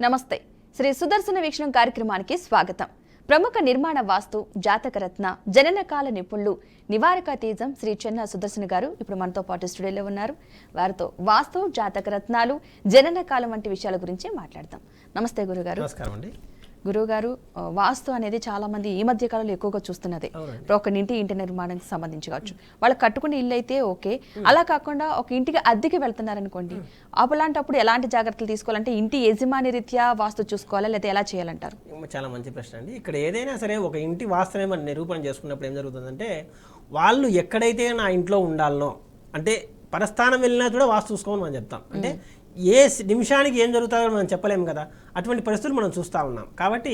నమస్తే శ్రీ సుదర్శన వీక్షణం కార్యక్రమానికి స్వాగతం. ప్రముఖ నిర్మాణ వాస్తు జాతకరత్న జననకాల నిపుణులు నివారకాతీజం శ్రీ చెన్న సుదర్శన గారు ఇప్పుడు మనతో పాటు స్టూడియోలో ఉన్నారు. వారితో వాస్తు జాతకరత్నాలు జననకాలం వంటి విషయాల గురించి మాట్లాడతాం. నమస్తే గురుగారు. నమస్కారం అండి. గురుగారు, వాస్తు అనేది చాలా మంది ఈ మధ్య కాలంలో ఎక్కువగా చూస్తున్నది. ఒక ఇంటి నిర్మాణానికి సంబంధించి కావచ్చు, వాళ్ళు కట్టుకునే ఇల్లు అయితే ఓకే, అలా కాకుండా ఒక ఇంటికి అద్దెకి వెళ్తున్నారనుకోండి, అలాంటప్పుడు ఎలాంటి జాగ్రత్తలు తీసుకోవాలంటే ఇంటి యజమాని రీత్యా వాస్తు చూసుకోవాలా లేదా ఎలా చేయాలంటారు? చాలా మంచి ప్రశ్న అండి. ఇక్కడ ఏదైనా సరే ఒక ఇంటి వాస్తునే మనం నిరూపణ చేసుకున్నప్పుడు ఏం జరుగుతుందంటే, వాళ్ళు ఎక్కడైతే నా ఇంట్లో ఉండాలనో, అంటే పరస్థానం వెళ్ళినా కూడా వాస్తు చూసుకోమని మనం చెప్తాం. అంటే ఏ నిమిషానికి ఏం జరుగుతుందో మనం చెప్పలేము కదా, అటువంటి పరిస్థితులు మనం చూస్తూ ఉన్నాం. కాబట్టి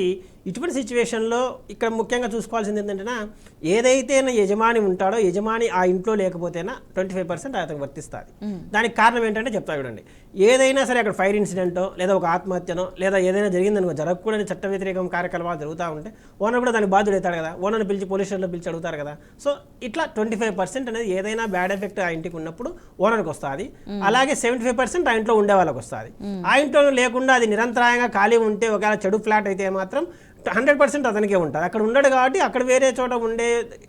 ఇటువంటి సిచ్యువేషన్లో ఇక్కడ ముఖ్యంగా చూసుకోవాల్సింది ఏంటంటే, ఏదైతే యజమాని ఉంటాడో యజమాని ఆ ఇంట్లో లేకపోతేనా 25% అతనికి వర్తిస్తుంది. దానికి కారణం ఏంటంటే చెప్తా చూడండి. ఏదైనా సరే అక్కడ ఫైర్ ఇన్సిడెంటో లేదా ఒక ఆత్మహత్యనో లేదా ఏదైనా జరిగిందనుకో, జరగకూడని చట్ట వ్యతిరేకం కార్యకలాపాలు జరుగుతూ ఉంటే ఓనర్ కూడా దానికి బాధ్యుడు అవుతాడు కదా, ఓనర్ని పిలిచి పోలీస్ స్టేషన్లో పిలిచి అడుగుతారు కదా. సో ఇట్లా 25% అనేది ఏదైనా బ్యాడ్ ఎఫెక్ట్ ఆ ఇంటికి ఉన్నప్పుడు ఓనర్కి వస్తుంది. అలాగే 75% ఆ ఇంట్లో ఉండే వాళ్ళకి వస్తుంది. ఆ ఇంట్లో లేకుండా అది నిరంతరాయంగా ఖాళీ ఉంటే, ఒకవేళ చెడు ఫ్లాట్ అయితే మాత్రం 100% అతనికే ఉంటుంది. అక్కడ ఉండడు కాబట్టి అక్కడ వేరే చోట ఉండే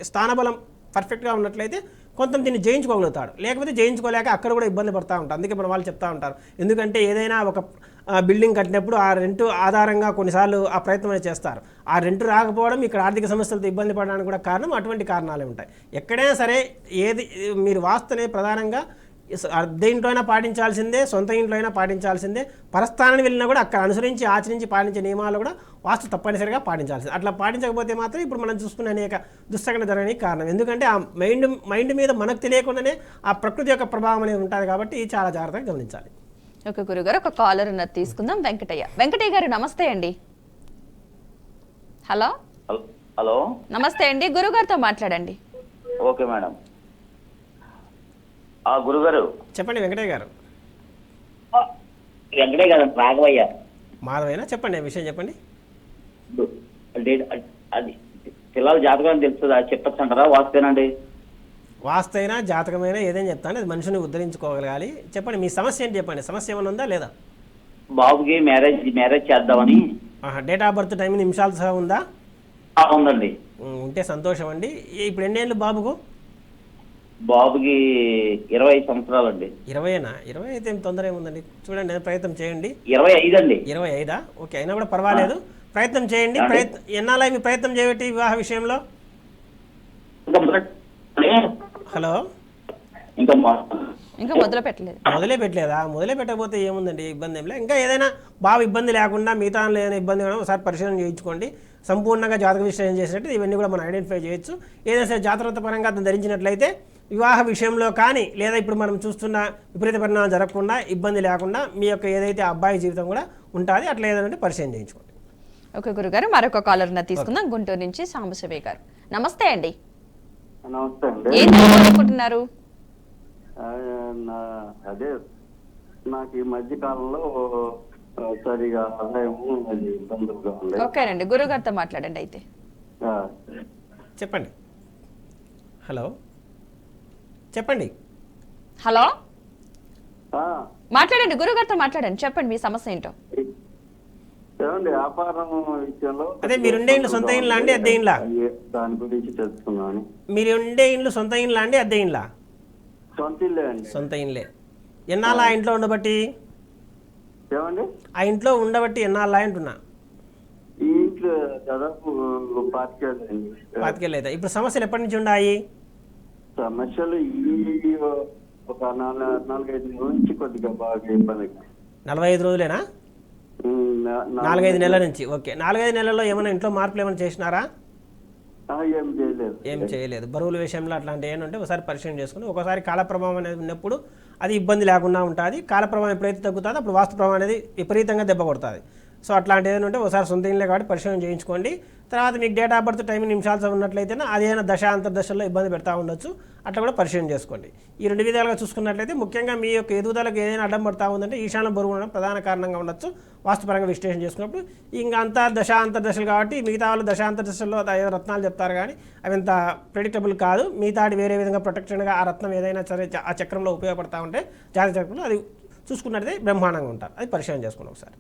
స్థానబలం పర్ఫెక్ట్గా ఉన్నట్లయితే కొంత దీన్ని జయించుకోగలుగుతాడు. లేకపోతే జయించుకోలేక అక్కడ కూడా ఇబ్బంది పడుతూ ఉంటారు. అందుకే మన వాళ్ళు చెప్తూ ఉంటారు, ఎందుకంటే ఏదైనా ఒక బిల్డింగ్ కట్టినప్పుడు ఆ రెంట్ ఆధారంగా కొన్నిసార్లు ఆ ప్రయత్నం అనేది చేస్తారు. ఆ రెంట్ రాకపోవడం ఇక్కడ ఆర్థిక సమస్యలతో ఇబ్బంది పడడానికి కూడా కారణం అటువంటి కారణాలే ఉంటాయి. ఎక్కడైనా సరే ఏది మీరు వాస్తునే ప్రధానంగా అద్దె ఇంట్లో అయినా పాటించాల్సిందే, సొంత ఇంట్లో అయినా పాటించాల్సిందే, పరస్థానాన్ని వెళ్ళినా కూడా అక్కడ అనుసరించి ఆచరించి పాటించే నియమాలు కూడా వాస్తు తప్పనిసరిగా పాటించాల్సింది. అట్లా పాటించకపోతే మాత్రం ఇప్పుడు మనం చూసుకునే అనేక దుస్సంఘటన జరగడానికి కారణం. ఎందుకంటే ఆ మైండ్ మీద మనకు తెలియకుండానే ఆ ప్రకృతి యొక్క ప్రభావం అనేది ఉంటుంది. కాబట్టి చాలా జాగ్రత్తగా గమనించాలి. ఓకే గురుగారు, ఒక కాలర్ ఉన్నది తీసుకుందాం. వెంకటయ్య గారు నమస్తే అండి. హలో హలో నమస్తే అండి, గురుగారితో మాట్లాడండి. Okay madam. గురుగారు చెప్పండి. వెంకటయ్య గారు. వెంకటే గారు రాఘవయ్య. మాధవైనా చెప్పండి, విషయం చెప్పండి. అది పిల్లల జాతకం తెలుస్తుంది, అది చెప్పచ్చు అంటారా? వాస్తేనండి. వాస్తైనా జాతకమైనా ఏదైనా చెప్తాను, అది మనుషుని ఉద్ధరించుకోగలగాలి. చెప్పండి, మీ సమస్య ఏంటి చెప్పండి. సమస్య ఏమైనా ఉందా లేదా? బాబుకి మ్యారేజ్ చేద్దామని. డేట్ ఆఫ్ బర్త్ టైం నిమిషాలు సహా ఉందా? ఉందండి. ఉంటే సంతోషం అండి. ఇప్పుడు ఎన్ని ఏళ్ళు బాబుకు? బాబుకి 20 సంవత్సరాలు అండి. 20 అయితే ఏం తొందర ఏముందండి, చూడండి ప్రయత్నం చేయండి. 25 అండి. 25 ఓకే, అయినా కూడా పర్వాలేదు, ప్రయత్నం చేయండి. ఎన్నాళ్ళ మీ ప్రయత్నం చేయబట్టి వివాహ విషయంలో? హలో, ఇంకా మొదలు పెట్టలేదా? మొదలే పెట్టకపోతే ఏముందండి, ఇబ్బంది ఏం లేదు. ఇంకా ఏదైనా బాబు ఇబ్బంది లేకుండా మిగతా ఏదైనా ఇబ్బంది కూడా ఒకసారి పరిశీలన చేయించుకోండి. సంపూర్ణంగా జాతక విశ్లేషణ చేసినట్టు ఇవన్నీ కూడా మనం ఐడెంటిఫై చేయొచ్చు. ఏదైనా సరే జాతరత పరంగా అతను ధరించినట్లయితే వివాహ విషయంలో కానీ లేదా ఇప్పుడు మనం చూస్తున్న విపరీత పరిణామాలు జరగకుండా ఇబ్బంది లేకుండా మీ యొక్క ఏదైతే అబ్బాయి జీవితం కూడా ఉంటుంది. అట్లా ఏదంటే పరిశీలన చేయించుకోండి. ఓకే గురుగారు, మరొక కాలర్ తీసుకుందాం. గుంటూరు నుంచి సాంబశివయ్య గారు నమస్తే అండి. నమస్తే అండి. ఏం తెలుసుకోవాలనుకుంటున్నారు? అదే నాకు ఈ మధ్య కాలంలో సరిగా ఆదాయము అది ఇబ్బందులుగా ఉంది. ఓకేనండి, గురుగారితో మాట్లాడండి అయితే. చెప్పండి. హలో చెప్పండి. హలో మాట్లాడండి, గురుగారితో మాట్లాడండి. చెప్పండి మీ సమస్య ఏంటో. ఏమండి వ్యాపారం విషయంలో అదే మీరుండే ఇండ్లు సొంత ఇండ్లా అండి అద్దె ఇండ్లా? దాని గురించి తెలుసుకున్నాను. మీరు ఉండే ఇండ్లు సొంత ఇండ్లా అండి అద్దె ఇండ్లా? సొంత ఇల్లే అండి. సొంత ఇండ్లే. ఎన్నాళ్ళ ఆ ఇంట్లో ఉండబట్టి? ఏమండి ఆ ఇంట్లో ఉండబట్టి ఎన్నాళ్ళ అంటున్నా? ఈ ఇంట్లో దాదాపు 25 ఏళ్ళు అయితే. ఇప్పుడు సమస్యలు ఎప్పటి నుంచి ఉన్నాయి? సమస్యలు ఈ ఒక 4-5 నుంచి కొద్దిగా బాగా ఇబ్బంది. 45 రోజులేనా? 4-5 నెలల నుంచి. ఓకే, 4-5 నెలల్లో ఏమైనా ఇంట్లో మార్పులు ఏమైనా చేసినారా? ఏం చేయలేదు. బరువుల విషయంలో అట్లాంటి ఏంటంటే ఒకసారి పరిశీలన చేసుకుని, ఒకసారి కాలప్రభావం అనేది ఉన్నప్పుడు అది ఇబ్బంది లేకుండా ఉంటుంది. కాలప్రభావం ఎప్పుడైతే తగ్గుతుందో అప్పుడు వాస్తు ప్రభావం అనేది విపరీతంగా దెబ్బ కొడుతుంది. సో అట్లాంటి ఏదంటే ఒకసారి సొంత ఇంట్లో కాబట్టి పరిశీలన చేయించుకోండి. తర్వాత మీకు డేట్ ఆఫ్ బర్త్ టైం నిమిషాలు ఉన్నట్లయితే అదేదైనా దశ అంతర్దశల్లో ఇబ్బంది పెడతా ఉండొచ్చు. అట్లా కూడా పరిశీలన చేసుకోండి. ఈ 2 విధాలుగా చూసుకున్నట్లయితే ముఖ్యంగా మీ యొక్క ఎదుగుదలకు ఏదైనా అడ్డం పడతా ఉందంటే ఈశాన్య బరువు ఉండడం ప్రధాన కారణంగా ఉండొచ్చు. వాస్తుపరంగా విశ్లేషణ చేసుకున్నప్పుడు ఇంకా అంతా దశ అంతర్దశలు కాబట్టి మిగతా వాళ్ళు దశ అంతర్దశల్లో ఏదో రత్నాలు చెప్తారు, కానీ అవి అంత ప్రెడిక్టబుల్ కాదు. మిగతాటి వేరే విధంగా ప్రొటెక్షన్గా ఆ రత్నం ఏదైనా సరే ఆ చక్రంలో ఉపయోగపడతా ఉంటే జాతక చక్రంలో అది చూసుకున్నట్లయితే బ్రహ్మాండంగా ఉంటారు. అది పరిశీలన చేసుకున్నాం ఒకసారి.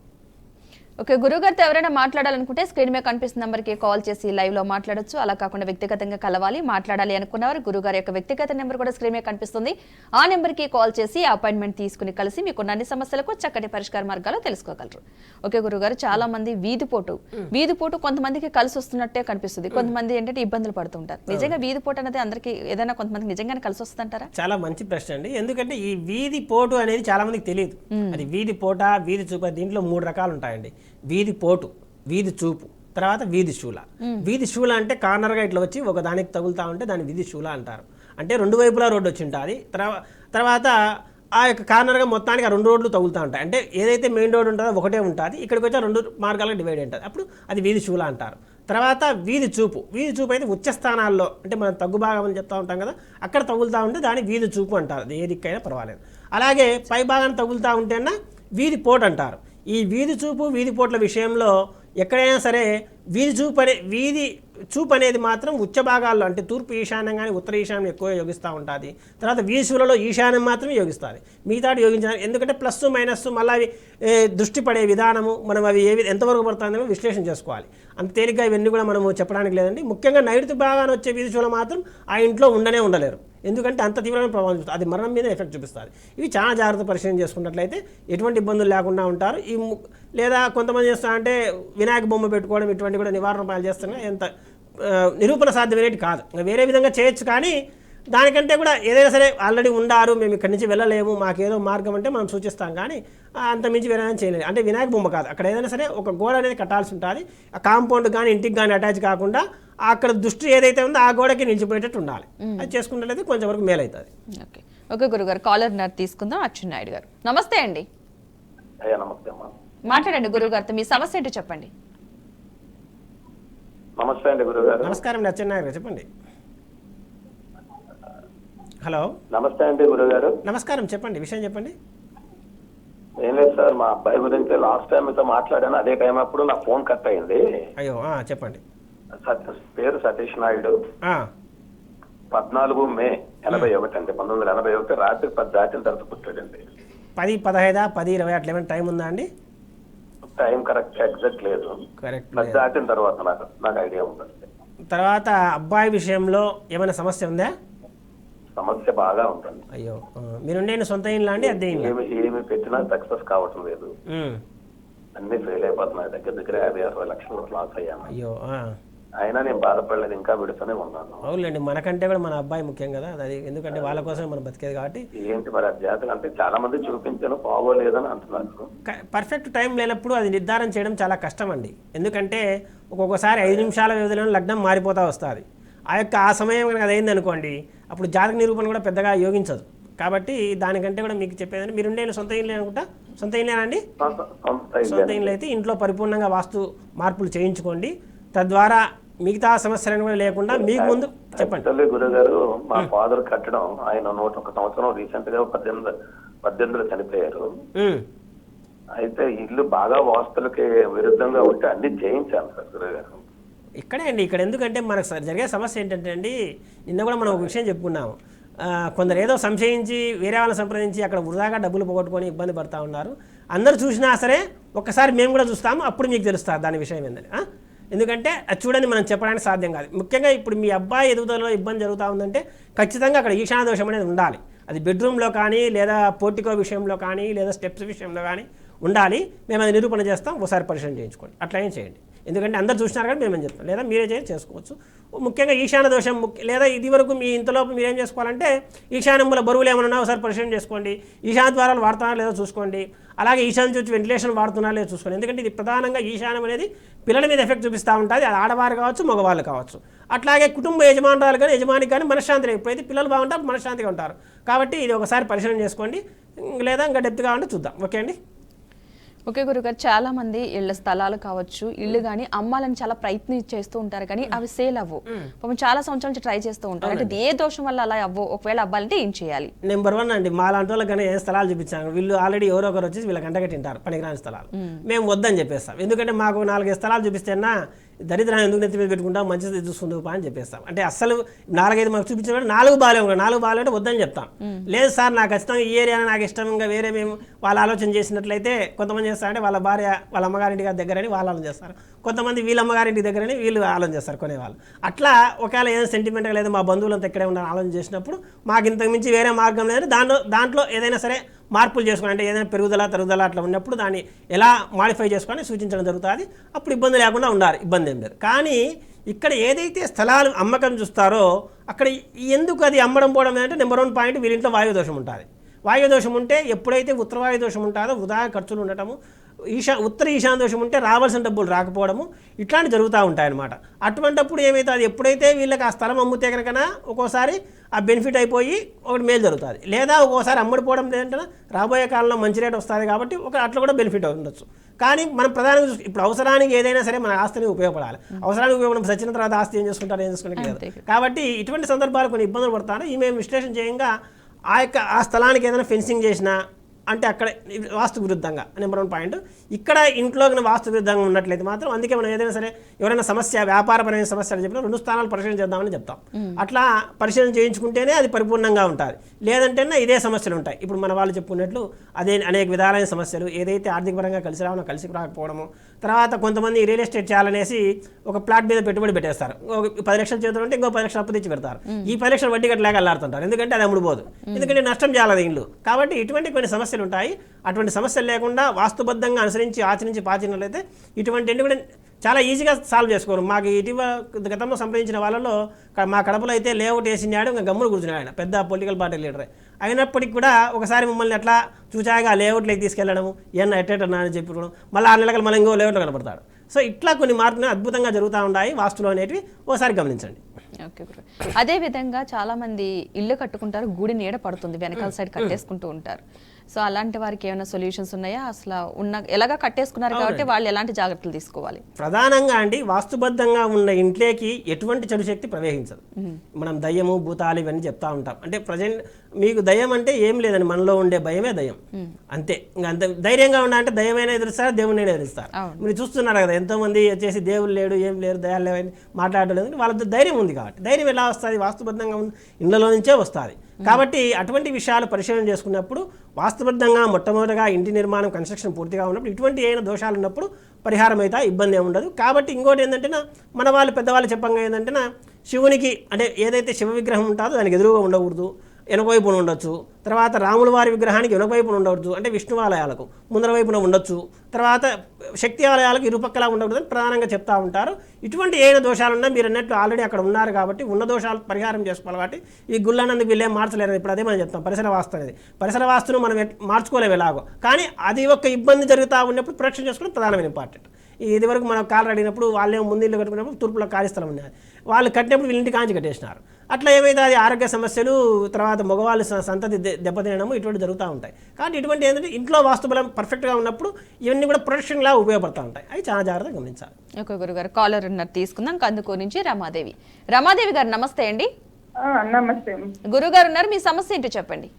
ఓకే, గురుగారితో ఎవరైనా మాట్లాడాలనుకుంటే స్క్రీన్ మీద కనిపిస్తున్న నెంబర్కి కాల్ చేసి లైవ్ లో మాట్లాడొచ్చు. అలా కాకుండా వ్యక్తిగతంగా కలవాలి, మాట్లాడాలి అనుకున్నవారు గురుగారి యొక్క వ్యక్తిగత నెంబర్ కూడా స్క్రీన్ మీద కనిపిస్తుంది. ఆ నెంబర్కి కాల్ చేసి అపాయింట్మెంట్ తీసుకుని కలిసి మీకున్న అన్ని సమస్యలకు చక్కటి పరిష్కార మార్గాలు తెలుసుకోగలరు. ఓకే గురుగారు, చాలా మంది వీధిపోటు కొంతమందికి కలిసి వస్తున్నట్టే కనిపిస్తుంది, కొంతమంది ఏంటంటే ఇబ్బందులు పడుతుంటారు. నిజంగా వీధిపోటు అనేది అందరికి ఏదైనా కొంతమందికి నిజంగానే కలిసి వస్తుంటారా? చాలా మంచి ప్రశ్న అండి. ఎందుకంటే ఈ వీధి పోటు అనేది చాలా మందికి తెలియదు. అది వీధి పోట, వీధి చూపు, దీంట్లో 3 రకాలు ఉంటాయండి. వీధి పోటు, వీధి చూపు, తర్వాత వీధి శూల. వీధి శూల అంటే కార్నర్గా ఇట్లా వచ్చి ఒక దానికి తగులుతా ఉంటే దాన్ని వీధి శూల అంటారు. అంటే 2 వైపులా రోడ్డు వచ్చి ఉంటుంది. తర్వాత ఆ యొక్క కార్నర్గా మొత్తానికి ఆ 2 రోడ్లు తగులుతూ ఉంటాయి. అంటే ఏదైతే మెయిన్ రోడ్ ఉంటుందో ఒకటే ఉంటుంది, ఇక్కడికి వచ్చి 2 మార్గాలుగా డివైడ్ ఉంటుంది. అప్పుడు అది వీధి శూల అంటారు. తర్వాత వీధి చూపు అయితే ఉచ్చ స్థానాల్లో, అంటే మనం తగ్గు భాగం అని చెప్తూ ఉంటాం కదా, అక్కడ తగులుతూ ఉంటే దాన్ని వీధి చూపు అంటారు. అది ఏ దిక్కైనా పర్వాలేదు. అలాగే పై భాగాన్ని తగులుతూ ఉంటేనా వీధి పోటు అంటారు. ఈ వీధి చూపు, వీధి పోట్ల విషయంలో ఎక్కడైనా సరే వీధి చూపు అనేది మాత్రం ఉచ్చ భాగాల్లో, అంటే తూర్పు ఈశాన్యం కానీ ఉత్తర ఈశాన్యం ఎక్కువ యోగిస్తూ ఉంటుంది. తర్వాత వీధి శూలలో ఈశాన్యం మాత్రమే యోగిస్తుంది, మిగతాడు యోగించాలి. ఎందుకంటే ప్లస్ మైనస్ మళ్ళీ అవి దృష్టి పడే విధానము, మనం అవి ఎంతవరకు పడుతుందో విశ్లేషణ చేసుకోవాలి. అంత తేలిగ్గా ఇవన్నీ కూడా మనము చెప్పడానికి లేదండి. ముఖ్యంగా నైరుతి భాగాన్ని వచ్చే వీధి శూల మాత్రం ఆ ఇంట్లో ఉండలేరు. ఎందుకంటే అంత తీవ్రమైన ప్రభావం చూస్తుంది, అది మరణం మీద ఎఫెక్ట్ చూపిస్తుంది. ఇవి చాలా జాగ్రత్త పరిశీలన చేసుకున్నట్లయితే ఎటువంటి ఇబ్బందులు లేకుండా ఉంటారు. లేదా కొంతమంది చేస్తారంటే వినాయక బొమ్మ పెట్టుకోవడం, ఇటువంటి కూడా నివారణ ఉపాయాలు చేస్తున్నా ఎంత నిరూపణ సాధ్యమనేది కాదు. వేరే విధంగా చేయొచ్చు, కానీ దానికంటే కూడా ఏదైనా సరే ఆల్రెడీ ఉండారు, మేము ఇక్కడి నుంచి వెళ్ళలేము, మాకేదో మార్గం అంటే మనం సూచిస్తాం, కానీ అంత మించి వేరే చేయలేదు. అంటే వినాయక బొమ్మ కాదు, అక్కడ ఏదైనా సరే ఒక గోడ అనేది కట్టాల్సి ఉంటుంది. ఆ కాంపౌండ్ కానీ ఇంటికి కానీ అటాచ్ కాకుండా అక్కడ దృష్టి ఏదైతే ఉందో ఆ గోడకి నిలిచిపోయేటట్టు ఉండాలి. అది చేసుకున్నట్లయితే కొంచెం వరకు మేలవుతుంది. ఓకే గురుగారు, కాలర్ తీసుకుందాం. అచ్చెన్నాయుడు గారు, నమస్తే అండి. నమస్తే అమ్మా. మాట్లాడండి గురుగారితో, మీ సమస్య ఏంటో చెప్పండి. నమస్తే అండి గురుగారు. నమస్కారం అండి అచ్చెన్నాయుడు గారు, చెప్పండి. హలో, నమస్తే అండి గురుగారు. నమస్కారం, చెప్పండి, విషయం చెప్పండి. ఏం లేదు సార్, మా అబ్బాయి గురించి లాస్ట్ టైం మీతో మాట్లాడాను. అదే టైం అప్పుడు నా ఫోన్ కట్ అయింది. అయ్యో, చెప్పండి. పేరు సతీష్ నాయుడు. 14 మే 81 అండి, 1981 రాత్రి 10 దాటిన తర్వాత పుట్టాడండి. 10, 15, 10, 20 అట్లా ఏమైనా టైం ఉందా అండి? టైం కరెక్ట్ ఎగ్జాక్ట్ లేదు, కరెక్ట్. 10 దాటిన తర్వాత నాకు ఐడియా ఉందండి. తర్వాత అబ్బాయి విషయంలో ఏమైనా సమస్య ఉందా? సమస్య బాగా ఉంటుంది. అయ్యో, మీరుండే సొంత ఇల్లు అండి, అద్దె ఇల్లు? ఏమి పెట్టినా సక్సెస్ కావటం లేదు, అన్ని ఫెయిల్ అయిపోతున్నాయి. దగ్గర 50-60 లక్షలు లాస్ అయ్యాను. అయ్యో, అయినా నేను బాధపడలేదు, ఇంకా విడుతూనే ఉన్నాను. అవునండి, మనకంటే కూడా మన అబ్బాయి ముఖ్యం కదా, అది ఎందుకంటే వాళ్ళ కోసమే మనం బతికేది కాబట్టి. ఏంటి మరి జాతకం అంటే చాలా మంది చూపించాను, బాగోలేదని అంటున్నారు. పర్ఫెక్ట్ టైం లేనప్పుడు అది నిర్ధారణ చేయడం చాలా కష్టం అండి. ఎందుకంటే ఒక్కొక్కసారి 5 నిమిషాల వ్యవధిలో లగ్నం మారిపోతూ వస్తుంది. ఆ సమయం కనుక అది అయింది అనుకోండి, అప్పుడు జాతక నిరూపణ కూడా పెద్దగా యోగించదు. కాబట్టి దానికంటే కూడా మీకు చెప్పేదని, మీరుండే సొంత ఇల్లు అనుకుంటా, సొంత ఇల్లేనండి? సొంత ఇల్లు అయితే ఇంట్లో పరిపూర్ణంగా వాస్తు మార్పులు చేయించుకోండి. తద్వారా మిగతా సమస్యలను కూడా లేకుండా మీకు ముందు చెప్పండి. గురుగారు, మా ఫాదర్ కట్టడం, ఆయన 101 సంవత్సరం రీసెంట్ గా 18 చనిపోయారు. అయితే ఇల్లు బాగా వాస్తులకి విరుద్ధంగా ఉంటే అన్ని చేయించాను సార్ గురుగారు. ఇక్కడే అండి, ఇక్కడ ఎందుకంటే మనకు జరిగే సమస్య ఏంటంటే అండి, నిన్న కూడా మనం ఒక విషయం చెప్పుకున్నాము. కొందరు ఏదో సంశయించి వేరే వాళ్ళని సంప్రదించి అక్కడ వృధాగా డబ్బులు పోగొట్టుకొని ఇబ్బంది పడుతూ ఉన్నారు. అందరూ చూసినా సరే ఒక్కసారి మేము కూడా చూస్తాము, అప్పుడు మీకు తెలుస్తుంది దాని విషయం ఏంటని. ఎందుకంటే అది చూడండి, మనం చెప్పడానికి సాధ్యం కాదు. ముఖ్యంగా ఇప్పుడు మీ అబ్బాయి ఎదుగుదలలో ఇబ్బంది జరుగుతూ ఉందంటే ఖచ్చితంగా అక్కడ ఈశాన దోషం అనేది ఉండాలి. అది బెడ్రూమ్లో కానీ, లేదా పోర్టికో విషయంలో కానీ, లేదా స్టెప్స్ విషయంలో కానీ ఉండాలి. మేము అది నిరూపణ చేస్తాం, ఒకసారి పరిశీలన చేయించుకోండి. అట్లా ఏం చేయండి, ఎందుకంటే అందరు చూసినారు కానీ మేమేం చెప్తాం, లేదా మీరే చేసుకోవచ్చు. ముఖ్యంగా ఈశాన దోషం లేదా ఇది వరకు మీ ఇంతలోపు మీరేం చేసుకోవాలంటే ఈశాన్యంలో బరువులు ఏమన్నా ఒకసారి పరిశీలన చేసుకోండి. ఈశాన ద్వారాలు వాడుతున్నారా లేదో చూసుకోండి. అలాగే ఈశాన్యం చూసి వెంటిలేషన్ వాడుతున్నారా లేదో చూసుకోండి. ఎందుకంటే ఇది ప్రధానంగా ఈశాన్యం అనేది పిల్లల మీద ఎఫెక్ట్ చూపిస్తూ ఉంటుంది. అది ఆడవారు కావచ్చు, మగవాళ్ళు కావచ్చు. అట్లాగే కుటుంబ యజమానురాలు కానీ యజమానికి కానీ మనశ్శాంతి, ఎప్పుడైతే పిల్లలు బాగుంటారు మనశ్శాంతిగా ఉంటారు. కాబట్టి ఇది ఒకసారి పరిశీలన చేసుకోండి, లేదా ఇంకా డెప్త్గా ఉంటే చూద్దాం. ఓకే అండి. ఓకే గురుగారు, చాలా మంది ఇళ్ల స్థలాలు కావచ్చు, ఇల్లు కానీ అమ్మాలని చాలా ప్రయత్నం చేస్తూ ఉంటారు, కానీ అవి సేల్ అవ్వు. చాలా సంవత్సరాల నుంచి ట్రై చేస్తూ ఉంటారు. అంటే ఏ దోషం వల్ల అలా అవ్వు, ఒకవేళ అవ్వాలంటే ఏం చేయాలి? నెంబర్ 1 అండి, మా లాంటి వాళ్ళకి కానీ ఏ స్థలాలు చూపించాను, వీళ్ళు ఆల్రెడీ ఎవరో ఒకరు వచ్చేసి వీళ్ళకి అంటగట్టింటారు పనికిరాని స్థలాలు. మేము వద్దని చెప్పేస్తాం. ఎందుకంటే మాకు 4-5 స్థలాలు చూపిస్తేనా దరిద్రాన్ని ఎందుకు నెత్తి మీద పెట్టుకుంటాం, మంచిది చూసుకుంటూ అని చెప్పేస్తాం. అంటే అసలు 4-5 మాకు చూపించిన 4 బాగాలేవు, 4 బాగాలంటే వద్దని చెప్తాం. లేదు సార్ నాకు ఖచ్చితంగా ఈ ఏరియా నాకు ఇష్టం, ఇంకా వేరే మేము వాళ్ళు ఆలోచన చేసినట్లయితే కొంతమంది చేస్తారంటే వాళ్ళ భార్య వాళ్ళ అమ్మగారింటి దగ్గరని వాళ్ళు ఆలోచన చేస్తారు, కొంతమంది వీళ్ళ అమ్మగారింటి దగ్గరని వీళ్ళు ఆలోచన చేస్తారు కొనేవాళ్ళు. అట్లా ఒకవేళ ఏదైనా సెంటిమెంట్గా లేదా మా బంధువులంతా ఇక్కడే ఉండాలని ఆలోచన చేసినప్పుడు మాకు ఇంతకు మించి వేరే మార్గం లేదని దాంట్లో ఏదైనా సరే మార్పులు చేసుకుని, అంటే ఏదైనా తరుగుదల అట్లా ఉన్నప్పుడు దాన్ని ఎలా మాడిఫై చేసుకొని సూచించడం జరుగుతుంది. అప్పుడు ఇబ్బంది లేకుండా ఉండాలి, ఇబ్బంది ఏం లేదు. కానీ ఇక్కడ ఏదైతే స్థలాలు అమ్మకం చూస్తారో అక్కడ ఎందుకు అది అమ్మడం పోవడం ఏంటంటే నెంబర్ 1 పాయింట్ వీరింట్లో వాయుదోషం ఉంటుంది. వాయుదోషం ఉంటే ఎప్పుడైతే ఉత్తర వాయుదోషం ఉంటుందో వృధా ఖర్చులు ఉండటము, ఉత్తర ఈశాన్య దోషం ఉంటే రావాల్సిన డబ్బులు రాకపోవడము ఇట్లాంటివి జరుగుతూ ఉంటాయన్నమాట. అటువంటిప్పుడు ఏమైతే అది ఎప్పుడైతే వీళ్ళకి ఆ స్థలం అమ్ముతే కనుక ఒక్కోసారి ఆ బెనిఫిట్ అయిపోయి ఒకటి మేలు జరుగుతుంది, లేదా ఒక్కోసారి అమ్ముడిపోవడం లేదంటే రాబోయే కాలంలో మంచి రేట్ వస్తుంది కాబట్టి అట్లా కూడా బెనిఫిట్ ఉండొచ్చు. కానీ మనం ప్రధానంగా ఇప్పుడు అవసరానికి ఏదైనా సరే మన ఆస్తిని ఉపయోగపడాలి. అవసరానికి ఉపయోగపడడం సచిన తర్వాత ఆస్తి ఏం చేసుకుంటారు లేదు. కాబట్టి ఇటువంటి సందర్భాలు కొన్ని ఇబ్బందులు పడతారు. ఈ మేము విశ్లేషణ చేయంగా ఆ స్థలానికి ఏదైనా ఫెన్సింగ్ చేసినా అంటే అక్కడ వాస్తు విరుద్ధంగా నెంబర్ 1 పాయింట్. ఇక్కడ ఇంట్లో వాస్తు విరుద్ధంగా ఉన్నట్లయితే మాత్రం అందుకే మనం ఏదైనా సరే ఎవరైనా సమస్య వ్యాపారపరమైన సమస్యలు చెప్పినా 2 స్థానాలు పరిశీలన చేద్దామని చెప్తాం. అట్లా పరిశీలన చేయించుకుంటేనే అది పరిపూర్ణంగా ఉంటుంది, లేదంటే ఇదే సమస్యలు ఉంటాయి. ఇప్పుడు మన వాళ్ళు చెప్పుకున్నట్లు అదే అనేక విధాలైన సమస్యలు, ఏదైతే ఆర్థికపరంగా కలిసి రావడం కలిసి రాకపోవడము, తర్వాత కొంతమంది రియల్ ఎస్టేట్ చేయాలనేసి ఒక ప్లాట్ మీద పెట్టుబడి పెట్టేస్తారు, 10 లక్షలు చేతులు ఉంటే ఇంకో 10 లక్షలు అప్పు తెచ్చి పెడతారు, ఈ 10 లక్షలు వడ్డీ కట్టలేక వెళ్ళాడుతుంటారు, ఎందుకంటే అది అమ్ముడుపోదు, ఎందుకంటే నష్టం చేయాలి ఇల్లు. కాబట్టి ఇటువంటి కొన్ని సమస్యలు ఉంటాయి. అటువంటి సమస్యలు లేకుండా వాస్తుబద్ధంగా అనుసరించి ఆచరించి పాచినట్లయితే ఇటువంటి కూడా చాలా ఈజీగా సాల్వ్ చేసుకోరు. మాకు ఇటీవల గతంలో సంప్రదించిన వాళ్ళలో మా కడపలో అయితే లేఅవుట్ వేసినాడు, ఇంకా గమ్మును కూర్చున్నాడు ఆయన, పెద్ద పొలిటికల్ పార్టీ లీడరే అయినప్పటికీ కూడా ఒకసారి మమ్మల్ని అట్లా చూచాగా లేఅవుట్లోకి తీసుకెళ్లడము, ఏమన్నా ఎట్టేటన్నా అని చెప్పడం, మళ్ళీ 6 నెలలకు మళ్ళీ ఇంకో లేఅవుట్లో కనపడతాడు. సో ఇట్లా కొన్ని మార్పులు అద్భుతంగా జరుగుతూ ఉన్నాయి వాస్తులో అనేటివి ఒకసారి గమనించండి. ఓకే గురు. అదే విధంగా చాలా మంది ఇల్లు కట్టుకుంటారు, గుడి నీడ పడుతుంది, వెనకాల సైడ్ కట్టేసుకుంటూ ఉంటారు. సో అలాంటి వారికి ఏమైనా సొల్యూషన్స్ ఉన్నాయా? అసలు ఎలాగా కట్టేసుకున్నారు కాబట్టి వాళ్ళు ఎలాంటి జాగ్రత్తలు తీసుకోవాలి? ప్రధానంగా అండి వాస్తుబద్ధంగా ఉన్న ఇంట్లోకి ఎటువంటి చెడు శక్తి ప్రవేశించదు. మనం దయ్యము భూతాలు ఇవన్నీ చెప్తా ఉంటాం. అంటే ప్రజెంట్ మీకు దయ్యం అంటే ఏం లేదండి, మనలో ఉండే భయమే దయ్యం, అంతే. ఇంకా అంత ధైర్యంగా ఉండాలంటే దయ్యమైనా ఎదురుస్తారు, దేవుడినైనా ఎదురుస్తారు. మీరు చూస్తున్నారు కదా ఎంతో మంది వచ్చేసి దేవుడు లేడు ఏం లేరు దయాలు లేవని మాట్లాడలేదు, వాళ్ళ ధైర్యం ఉంది. కాబట్టి ధైర్యం ఎలా వస్తుంది? వాస్తుబద్ధంగా ఇళ్లలో నుంచే వస్తుంది. కాబట్టి అటువంటి విషయాలు పరిశీలన చేసుకున్నప్పుడు వాస్తుబద్ధంగా మొట్టమొదటిగా ఇంటి నిర్మాణం కన్స్ట్రక్షన్ పూర్తిగా ఉన్నప్పుడు ఇటువంటి ఏమైనా దోషాలు ఉన్నప్పుడు పరిహారం అయితే ఇబ్బంది ఏమి ఉండదు. కాబట్టి ఇంకోటి ఏంటంటే మన వాళ్ళు పెద్దవాళ్ళు చెప్పంగా ఏంటంటే శివునికి అంటే ఏదైతే శివ విగ్రహం ఉంటుందో దానికి ఎదురుగా ఉండకూడదు, వెనక వైపున ఉండొచ్చు. తర్వాత రాముల వారి విగ్రహానికి వెనక వైపున ఉండవచ్చు, అంటే విష్ణు ఆలయాలకు ముందర వైపున ఉండొచ్చు. తర్వాత శక్తి ఆలయాలకు ఇరుపక్కలా ఉండకూడదని ప్రధానంగా చెప్తా ఉంటారు. ఇటువంటి ఏమైనా దోషాలున్నా మీరు అన్నట్టు ఆల్రెడీ అక్కడ ఉన్నారు కాబట్టి ఉన్న దోషాలు పరిహారం చేసుకోవాలి. కాబట్టి ఈ గుళ్ళన్నందుకు వీళ్ళేం మార్చలేరు. ఇప్పుడు అదే మనం చెప్తాం పరిసర వాస్తు అనేది. పరిసర వాస్తును మనం మార్చుకోలేము ఎలాగో, కానీ అది ఒక ఇబ్బంది జరుగుతూ ఉన్నప్పుడు ప్రొటెక్షన్ చేసుకోవడం ప్రధానమైన ఇంపార్టెంట్. ఇది వరకు మనం కాళ్ళు అడిగినప్పుడు వాళ్ళేమో ముందు ఇల్లు కట్టుకున్నప్పుడు తూర్పులో ఖాళీ స్థలం ఉన్నది, వాళ్ళు కట్టినప్పుడు వీళ్ళింటి కాంచి కట్టేసినారు. అట్లా ఏమైతే అది ఆరోగ్య సమస్యలు, తర్వాత మగవాళ్ళు సంతతి దెబ్బతినడము ఇటువంటి జరుగుతూ ఉంటాయి. కాబట్టి ఇటువంటి ఏంటంటే ఇంట్లో వాస్తుబలం పర్ఫెక్ట్గా ఉన్నప్పుడు ఇవన్నీ కూడా ప్రొటెక్షన్లా ఉపయోగపడుతూ ఉంటాయి. అవి చాలా జాగ్రత్తగా గమనించాలి. ఓకే గురుగారు, కాలర్ ఉన్నారు తీసుకుందాం. కందుకూరు నుంచి రమాదేవి. రమాదేవి గారు నమస్తే అండి. నమస్తే గురుగారు ఉన్నారు, మీ సమస్య ఏంటో చెప్పండి.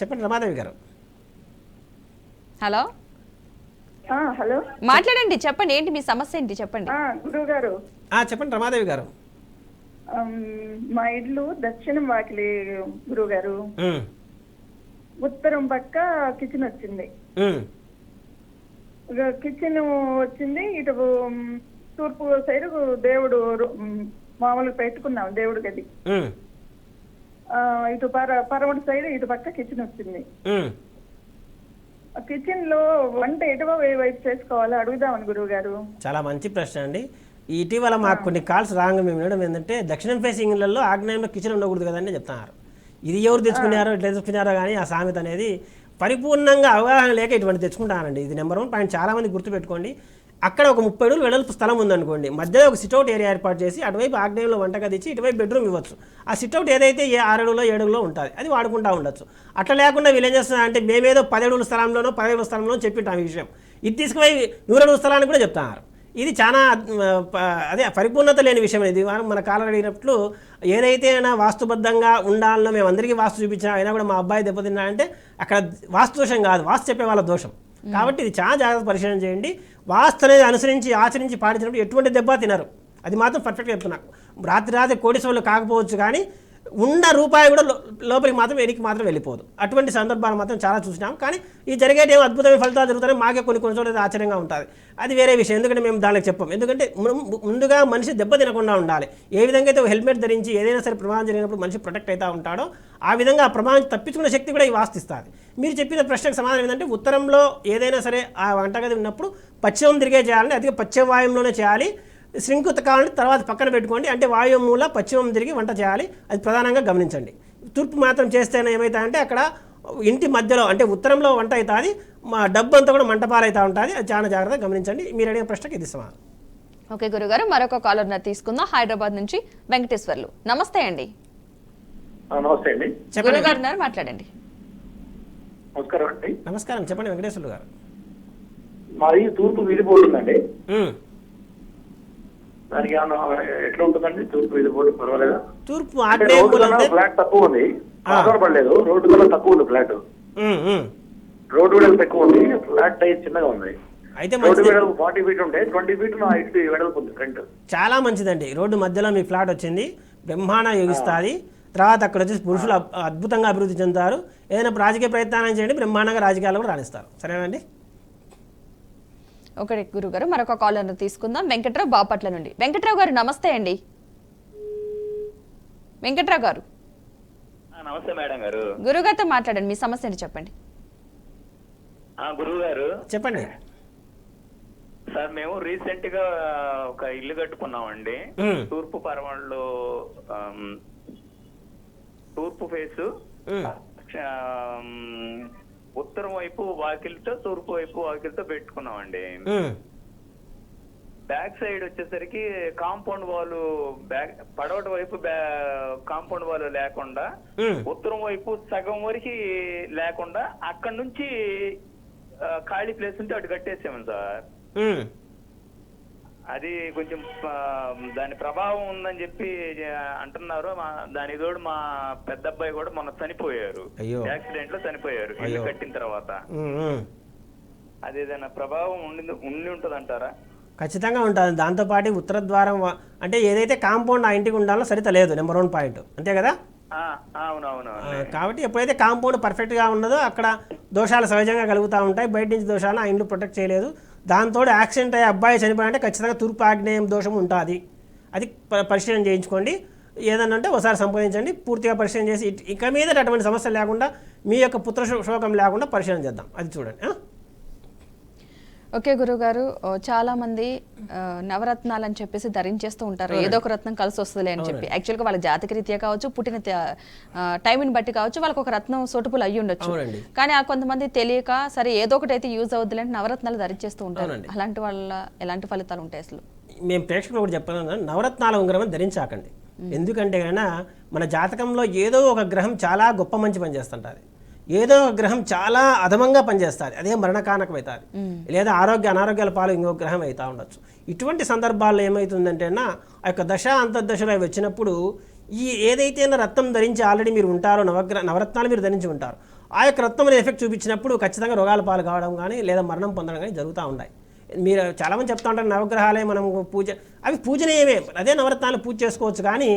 చెప్పండి రమాదేవి గారు. హలో హలో మాట్లాడండి, చెప్పండి ఏంటి మీ సమస్య ఏంటి చెప్పండి. గురువు గారు చెప్పండి రమాదేవి గారు. మా ఇల్లు దక్షిణం వాకిలి గురువు గారు, ఉత్తరం పక్క కిచెన్ వచ్చింది. కిచెన్ వచ్చింది, ఇటు తూర్పు సైడ్ దేవుడు మామూలుగా పెట్టుకున్నాం దేవుడు గది, ఇటు పరమటి సైడ్ ఇటు పక్క కిచెన్ వచ్చింది. కిచెన్ లో వంట ఎటువ వైపు చేసుకోవాలో అడుగుదామని గురువు గారు. చాలా మంచి ప్రశ్న అండి. ఇటీవల మాకు కొన్ని కాల్స్ రాంగ్ మేము వినడం ఏంటంటే దక్షిణం ఫేసింగ్ ఇళ్లలో ఆగ్నేయంలో కిచెన్ ఉండకూడదు కదండి చెప్తున్నారు. ఇది ఎవరు తెచ్చుకున్నారో ఇట్లా తెచ్చుకున్నారో కానీ ఆ సామెత అనేది పరిపూర్ణంగా అవగాహన లేక ఇటువంటి తెచ్చుకుంటానండి. ఇది నెంబర్ 1 పాయింట్. చాలామంది గుర్తుపెట్టుకోండి, అక్కడ ఒక 30 అడుగులు వెడల్పు స్థలం ఉందనుకోండి, మధ్యలో ఒక సిట్అవుట్ ఏరియా ఏర్పాటు చేసి అటువైపు ఆగ్నేయంలో వంటగది ఇచ్చి ఇటువైపు బెడ్రూమ్ ఇవ్వచ్చు. ఆ సిట్అవుట్ ఏదైతే 6 అడుగులో 7 అడుగులో ఉంటుంది అది వాడుకుంటూ ఉండొచ్చు. అట్లా లేకుండా వీళ్ళు ఏం చేస్తున్నారంటే మేమేదో 10 అడుగుల స్థలంలోనో 15 అడుగుల స్థలంలోనో చెప్పింటాం ఈ విషయం, ఇది తీసుకుపోయి 100 అడుగుల స్థలాన్ని కూడా చెప్తున్నారు. ఇది చాలా అదే పరిపూర్ణత లేని విషయం. ఇది మన కాలం అడిగినట్లు ఏదైతే వాస్తుబద్ధంగా ఉండాలనో మేము అందరికీ వాస్తు చూపించినా అయినా కూడా మా అబ్బాయి దెబ్బతిన్నాడంటే అక్కడ వాస్తు దోషం కాదు, వాస్తు చెప్పే వాళ్ళ దోషం. కాబట్టి ఇది చాలా జాగ్రత్త పరిశీలన చేయండి. వాస్తు అనేది అనుసరించి ఆచరించి పాటించినప్పుడు ఎటువంటి దెబ్బ తినరు. అది మాత్రం పర్ఫెక్ట్గా చెప్తున్నా. రాత్రి కోటీశ్వరులు కాకపోవచ్చు కానీ ఉన్న రూపాయి కూడా లోపలికి మాత్రం వెనక్కి మాత్రం వెళ్ళిపోదు. అటువంటి సందర్భాలు మాత్రం చాలా చూసినాం. కానీ ఈ జరిగేటేమో అద్భుతమైన ఫలితాలు జరుగుతాయి. మాకే కొన్ని చోట్ల ఆశ్చర్యంగా ఉంటుంది. అది వేరే విషయం. ఎందుకంటే మేము దానికి చెప్పాం. ఎందుకంటే ముందుగా మనిషి దెబ్బ తినకుండా ఉండాలి. ఏ విధంగా అయితే హెల్మెట్ ధరించి ఏదైనా సరే ప్రమాదం జరిగినప్పుడు మనిషి ప్రొటెక్ట్ అవుతూ ఉంటాడో ఆ విధంగా ఆ ప్రమాదం తప్పించుకునే శక్తి కూడా ఈ వాస్తు ఇస్తుంది. మీరు చెప్పిన ప్రశ్నకు సమాధానం ఏంటంటే ఉత్తరంలో ఏదైనా సరే ఆ వంటగది ఉన్నప్పుడు పశ్చిమం తిరిగే చేయాలని, అదే పశ్చిమ వాయువులోనే చేయాలి. శ్రింకు ఉతకాలని తర్వాత పక్కన పెట్టుకోండి. అంటే వాయువు మూల పశ్చిమం తిరిగి వంట చేయాలి. అది ప్రధానంగా గమనించండి. తూర్పు మాత్రం చేస్తేనే ఏమవుతుందంటే అక్కడ ఇంటి మధ్యలో అంటే ఉత్తరంలో వంట అవుతుంది, మా డబ్బు అంతా కూడా మంటపాలవుతూ ఉంటుంది. అది చాలా జాగ్రత్తగా గమనించండి. మీరు అడిగిన ప్రశ్నకి ఇది సమాధానం. ఓకే గురుగారు, మరొక కాలర్ తీసుకుందాం. హైదరాబాద్ నుంచి వెంకటేశ్వర్లు. నమస్తే అండి. నమస్తే అండి. గురుగారు ఉన్నారు, మాట్లాడండి. నమస్కారం అండి. నమస్కారం, చెప్పండి వెంకటేశ్వర్లు గారు. మాది తూర్పు వీధి బోర్డు ఉందండి. దానికి ఎట్లా ఉంటుందండి తూర్పు వీధి బోర్డు? పర్వాలేదా? తూర్పు ఫ్లాట్ తక్కువ ఉంది, పడలేదు. రోడ్డు కన్నా తక్కువ ఉంది ఫ్లాట్. రోడ్డు వెడల్పు ఎక్కువ ఉంది, ఫ్లాట్ సైజ్ చిన్నగా ఉంది. అయితే రోడ్డు వెడల్పు 40 feet ఉంటే 20 feet హైట్ వెడల్పు ఉంది ఫ్రంట్. చాలా మంచిదండి. రోడ్డు మధ్యలో మీ ఫ్లాట్ వచ్చింది, బ్రహ్మాండ యోగిస్తుంది. తర్వాత అక్కడ వచ్చేసి పురుషులు అద్భుతంగా అభివృద్ధి చెందుతారు. ఏదైనా రాజకీయ ప్రయత్నాలు చేయండి, బ్రహ్మాండంగా రాజకీయాలు కూడా రాణిస్తారు. సరేనండి. ఒకటి గురుగారు, మరొక కాలర్ తీసుకుందాం. వెంకట్రావు బాపట్ల నుండి. వెంకట్రావు గారు నమస్తే అండి. వెంకట్రావు గారు. నమస్తే మేడం గారు. గురుగారితో మాట్లాడండి, మీ సమస్య ఏంటి చెప్పండి. గురువు గారు చెప్పండి సార్. మేము రీసెంట్ గా ఒక ఇల్లు కట్టుకున్నామండి. తూర్పు పరమళ్ళు, తూర్పు ఫేసు, ఉత్తరం వైపు వాకిలితో తూర్పు వైపు వాకిలితో పెట్టుకున్నామండి. బ్యాక్ సైడ్ వచ్చేసరికి కాంపౌండ్ వాల్, పడవటి వైపు కాంపౌండ్ వాల్ లేకుండా ఉత్తరం వైపు సగం వరకు లేకుండా అక్కడ నుంచి ఖాళీ ప్లేస్ ఉంటే అటు కట్టేసాము సార్. అది కొంచెం దాని ప్రభావం ఉందని చెప్పి అంటున్నారు. దాని తోడు మా పెద్ద అబ్బాయి కూడా మొన్న చనిపోయారు, యాక్సిడెంట్ లో చనిపోయారు ఇల్లు కట్టిన తర్వాత. అది ఏదైనా ప్రభావం ఉండి ఉంటది అంటారా? ఖచ్చితంగా ఉంటుంది. దాంతోపాటు ఉత్తర ద్వారం అంటే ఏదైతే కాంపౌండ్ ఆ ఇంటికి ఉండాలో సరిత లేదు, నెంబర్ 1 పాయింట్. అంతే కదా? అవునవును. కాబట్టి ఎప్పుడైతే కాంపౌండ్ పర్ఫెక్ట్గా ఉన్నదో అక్కడ దోషాలు సహజంగా కలుగుతూ ఉంటాయి. బయట నుంచి దోషాలు ఆ ఇంట్లో ప్రొటెక్ట్ చేయలేదు. దాంతో యాక్సిడెంట్ అయ్యే అబ్బాయి చనిపోయాలంటే ఖచ్చితంగా తూర్పు ఆగ్నేయం దోషం ఉంటుంది. అది పరిశీలన చేయించుకోండి. ఏదన్నా అంటే ఒకసారి సంప్రదించండి, పూర్తిగా పరిశీలన చేసి ఇక మీద అటువంటి సమస్య లేకుండా మీ యొక్క పుత్ర శోకం లేకుండా పరిశీలన చేద్దాం. అది చూడండి. ఓకే గురుగారు, చాలా మంది నవరత్నాలు అని చెప్పేసి ధరించేస్తూ ఉంటారు. ఏదో ఒక రత్నం కలిసి వస్తుంది అని చెప్పి. యాక్చువల్గా వాళ్ళ జాతక రీత్యా కావచ్చు, పుట్టిన టైంని బట్టి కావచ్చు, వాళ్ళకి ఒక రత్నం సూటబుల్ అయ్యి ఉండొచ్చు. కానీ ఆ కొంతమంది తెలియక సరే ఏదో ఒకటి అయితే యూజ్ అవుద్ది అంటే నవరత్నాలు ధరించేస్తూ ఉంటారు. అలాంటి వాళ్ళ ఎలాంటి ఫలితాలు ఉంటాయి అసలు? మేము ప్రేక్షకులు కూడా చెప్పాను, నవరత్నాల ఉంగరం ధరించాకండి. ఎందుకంటే కన్నా మన జాతకంలో ఏదో ఒక గ్రహం చాలా గొప్ప మంచి పని చేస్తుంటుంది, ఏదో ఒక గ్రహం చాలా అధమంగా పనిచేస్తుంది, అదే మరణకారకం అవుతుంది. లేదా అనారోగ్యాల పాలు ఇంకో గ్రహం అవుతూ ఉండొచ్చు. ఇటువంటి సందర్భాల్లో ఏమవుతుందంటే ఆ యొక్క దశ అంతర్దశలో వచ్చినప్పుడు ఈ ఏదైతే రత్నం ధరించి ఆల్రెడీ మీరు ఉంటారో, నవరత్నాలు మీరు ధరించి ఉంటారు, ఆ యొక్క రత్నం ఎఫెక్ట్ చూపించినప్పుడు ఖచ్చితంగా రోగాల పాలు కావడం కానీ లేదా మరణం పొందడం కానీ జరుగుతూ ఉంటాయి. మీరు చాలామంది చెప్తా ఉంటారు నవగ్రహాలే మనం పూజ, అవి పూజనీయమే, అదే నవరత్నాలు పూజ చేసుకోవచ్చు. కానీ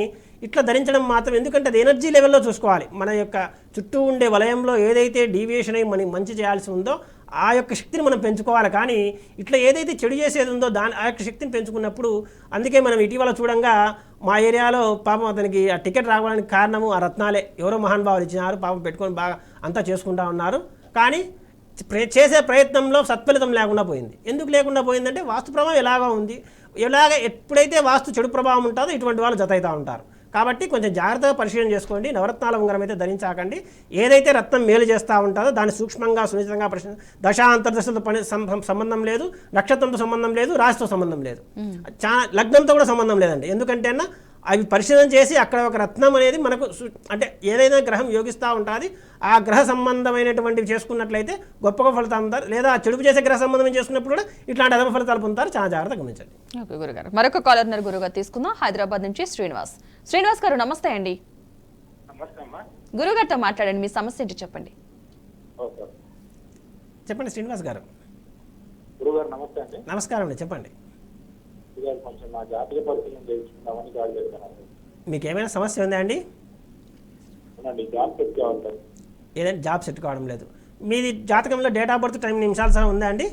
ఇట్లా ధరించడం మాత్రం, ఎందుకంటే అది ఎనర్జీ లెవెల్లో చూసుకోవాలి. మన యొక్క చుట్టూ ఉండే వలయంలో ఏదైతే డీవియేషన్ అయ్యి మనం మంచి చేయాల్సి ఉందో ఆ యొక్క శక్తిని మనం పెంచుకోవాలి. కానీ ఇట్లా ఏదైతే చెడు చేసేది ఉందో ఆ యొక్క శక్తిని పెంచుకున్నప్పుడు, అందుకే మనం ఇటీవల చూడంగా మా ఏరియాలో పాపం అతనికి ఆ టికెట్ రావడానికి కారణము ఆ రత్నాలే. ఎవరో మహానుభావులు ఇచ్చినారు, పాపం పెట్టుకొని బాగా అంతా చేసుకుంటా ఉన్నారు. కానీ చేసే ప్రయత్నంలో సత్ఫలితం లేకుండా పోయింది. ఎందుకు లేకుండా పోయిందంటే వాస్తు ప్రభావం ఎలాగా ఉంది. ఎప్పుడైతే వాస్తు చెడు ప్రభావం ఉంటుందో ఇటువంటి వాళ్ళు జత అవుతూ ఉంటారు. కాబట్టి కొంచెం జాగ్రత్తగా పరిశీలన చేసుకోండి. నవరత్నాల ఉంగరం అయితే ధరించాకండి. ఏదైతే రత్నం మేలు చేస్తూ ఉంటుందో దాన్ని సూక్ష్మంగా సునిశ్చితంగా దశాంతర్దశలతో సంబంధం లేదు, నక్షత్రంతో సంబంధం లేదు, రాశితో సంబంధం లేదు, లగ్నంతో కూడా సంబంధం లేదండి. ఎందుకంటే అవి పరిశీలన చేసి అక్కడ ఒక రత్నం అనేది మనకు అంటే ఏదైనా గ్రహం యోగిస్తూ ఉంటుంది, ఆ గ్రహ సంబంధమైనటువంటివి చేసుకున్నట్లయితే గొప్పగా ఫలితాలు ఉంటారు. లేదా చెడుపు చేసే గ్రహ సంబంధం చేసుకున్నప్పుడు కూడా ఇట్లాంటి అదమ ఫలితాలు పొందుతారు. చాలా జాగ్రత్తగా గమనించండి. ఓకే గురుగారు, మరొక కాలర్ గురుగారు తీసుకుందాం. హైదరాబాద్ నుంచి శ్రీనివాస్ గారు నమస్తే అండి. గురుగారితో మాట్లాడండి, మీ సమస్య ఏంటి చెప్పండి. చెప్పండి శ్రీనివాస్ గారు. గురుగారు నమస్తే అండి. నమస్కారం అండి, చెప్పండి. గురుగారు కొంచెం నా జాతీయ పరిస్థితిని తెలుసుకుందామని కాల్ చేశానండి. మీకు ఏమైనా సమస్య ఉందా అండి? అవునండి, జాబ్ సెట్ కావాలి సార్. ఏదైనా జాబ్ సెట్ కావడం లేదు. మీది జాతకంలో డేట్ ఆఫ్ బర్త్ టైం నిమిషాల సహా ఉందా అండి?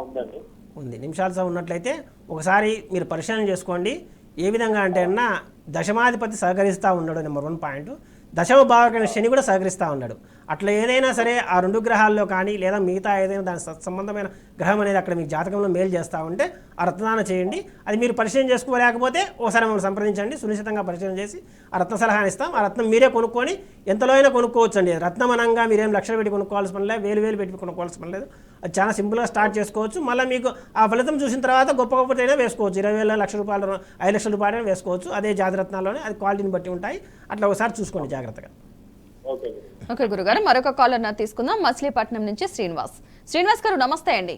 ఉందండి. ఉంది. నిమిషాల సహా ఉన్నట్లయితే ఒకసారి మీరు పరిశీలన చేసుకోండి. ఏ విధంగా అంటే అన్న దశమాధిపతి సహకరిస్తూ ఉన్నాడు, నెంబర్ 1 పాయింట్. దశమ భావకైన శని కూడా సహకరిస్తూ ఉన్నాడు. అట్లా ఏదైనా సరే ఆ 2 గ్రహాల్లో కానీ లేదా మిగతా ఏదైనా దాని సంబంధమైన గ్రహం అనేది అక్కడ మీకు జాతకంలో మేలు చేస్తూ ఉంటే ఆ రత్నదానం చేయండి. అది మీరు పరిశీలన చేసుకోలేకపోతే ఒకసారి మమ్మల్ని సంప్రదించండి. సునిశ్చితంగా పరిశీలన చేసి ఆ రత్న సలహాని ఇస్తాం. ఆ రత్నం మీరే కొనుక్కొని ఎంతలో అయినా కొనుక్కోవచ్చు అండి. రత్నమనంగా మీరేం లక్షలు పెట్టి కొనుక్కోవాల్సిన పని లేదు, వేలు పెట్టి కొనుక్కోవాల్సిన పని లేదు. అది చాలా సింపుల్గా స్టార్ట్ చేసుకోవచ్చు. మళ్ళీ మీకు ఆ ఫలితం చూసిన తర్వాత గొప్ప అయినా వేసుకోవచ్చు. 20,000 లక్ష రూపాయలు 5 లక్షల రూపాయలు వేసుకోవచ్చు. అదే జాతిరత్నాల్లోనే అది క్వాలిటీని బట్టి ఉంటాయి. అట్లా ఒకసారి చూసుకోండి జాగ్రత్తగా. ఓకే గురుగారు, మరొక కాలర్ తీసుకుందాం. మచిలీపట్నం నుంచి శ్రీనివాస్ గారు నమస్తే అండి.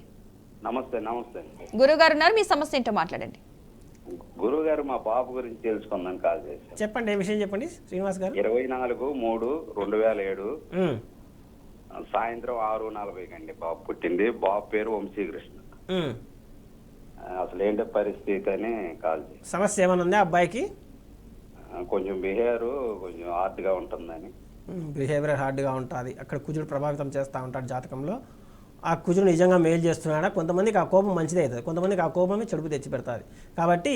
నమస్తే. గురుగారు ఉన్నారు, మీ సమస్య ఏంటో మాట్లాడండి. గురువు గారు, మా బాబు గురించి తెలుసుకుందాం కాల్ చేశాను. చెప్పండి, ఏ విషయం చెప్పండి శ్రీనివాస్ గారు. 24/3/2007 సాయంత్రం 6:40 అండి బాబు పుట్టింది. బాబు పేరు వంశీకృష్ణ. అసలు ఏంటో పరిస్థితి అని కాల్ చేశాను. సమస్య ఏమైనా ఉందా అబ్బాయికి? కొంచెం బిహేవియర్ కొంచెం హార్డ్గా ఉంటుందని. బిహేవియర్ హార్డ్గా ఉంటుంది. అక్కడ కుజుడు ప్రభావితం చేస్తూ ఉంటాడు జాతకంలో. ఆ కుజుడు నిజంగా మేలు చేస్తున్నాడా? కొంతమందికి ఆ కోపం మంచిదే అవుతుంది, కొంతమందికి ఆ కోపమే చెడుపు తెచ్చి పెడుతుంది. కాబట్టి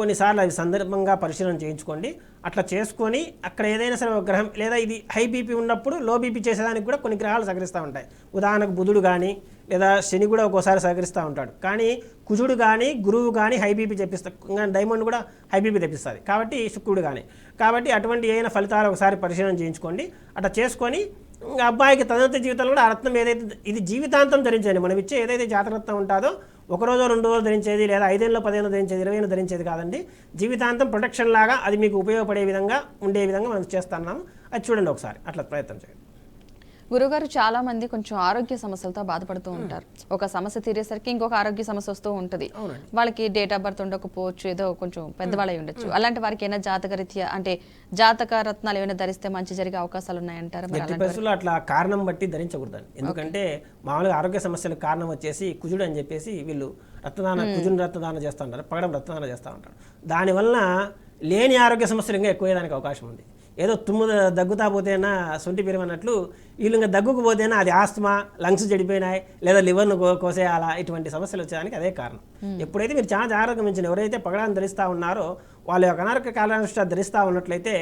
కొన్నిసార్లు అవి సందర్భంగా పరిశీలన చేయించుకోండి. అట్లా చేసుకొని అక్కడ ఏదైనా సరే ఒక గ్రహం లేదా ఇది హై బీపీ ఉన్నప్పుడు లో బీపీ చేసేదానికి కూడా కొన్ని గ్రహాలు సహకరిస్తూ ఉంటాయి. ఉదాహరణకు బుధుడు కానీ లేదా శని కూడా ఒక్కోసారి సహకరిస్తూ ఉంటాడు. కానీ కుజుడు కానీ గురువు కానీ హై బీపీ తెప్పిస్తారు, డైమండ్ కూడా హై బీపీ తెప్పిస్తుంది. కాబట్టి శుక్రుడు కానీ. కాబట్టి అటువంటి ఏదైనా ఫలితాలు ఒకసారి పరిశీలన చేయించుకోండి. అట్లా చేసుకొని అబ్బాయికి తదనంతర జీవితంలో కూడా ఆ రత్నం ఏదైతే ఇది జీవితాంతం ధరించండి. మనం ఇచ్చే ఏదైతే జాతరత్నం ఉంటుందో 1 రోజు 2 రోజులు ధరించేది లేదా 5 ఏళ్ళు 10 ఏళ్ళు ధరించేది 20 ఏళ్ళు ధరించేది కాదండి. జీవితాంతం ప్రొటెక్షన్ లాగా అది మీకు ఉపయోగపడే విధంగా ఉండే విధంగా మనం చేస్తున్నాము. అది చూడండి ఒకసారి, అట్లా ప్రయత్నం చేయండి. గురుగారు, చాలా మంది కొంచెం ఆరోగ్య సమస్యలతో బాధపడుతూ ఉంటారు. ఒక సమస్య తీరేసరికి ఇంకొక ఆరోగ్య సమస్య వస్తూ ఉంటుంది. వాళ్ళకి డేట్ ఆఫ్ బర్త్ ఉండకపోవచ్చు, ఏదో కొంచెం పెద్దవాళ్ళై ఉండొచ్చు. అలాంటి వారికి ఏమైనా జాతకరీత్యా అంటే జాతక రత్నాలు ఏమైనా ధరిస్తే మంచి జరిగే అవకాశాలు ఉన్నాయంటారా? అట్లా కారణం బట్టి ధరించకూడదండి. ఎందుకంటే మామూలుగా ఆరోగ్య సమస్యలకు కారణం వచ్చేసి కుజుడు అని చెప్పేసి వీళ్ళు కుజుని రక్తదానం చేస్తూ ఉంటారు, పగడం రక్తదానం చేస్తూ ఉంటారు. దానివల్ల లేని ఆరోగ్య సమస్యలు ఇంకా ఎక్కువయ్యేదానికి అవకాశం ఉంది. ఏదో దగ్గుతా పోతేనా సొంటి పెరమన్నట్లు వీళ్ళు ఇంకా దగ్గుకు పోతేనా అది ఆస్తమా, లంగ్స్ చెడిపోయినాయి లేదా లివర్ను కోసేయాలా, ఇటువంటి సమస్యలు వచ్చేదానికి అదే కారణం. ఎప్పుడైతే మీరు చాలా జాగ్రత్తగా గమనించండి, ఎవరైతే పగడాన్ని ధరిస్తూ ఉన్నారో వాళ్ళ యొక్క అనారోగ్య కాలానుష్ఠ ధరిస్తూ ఉన్నట్లయితే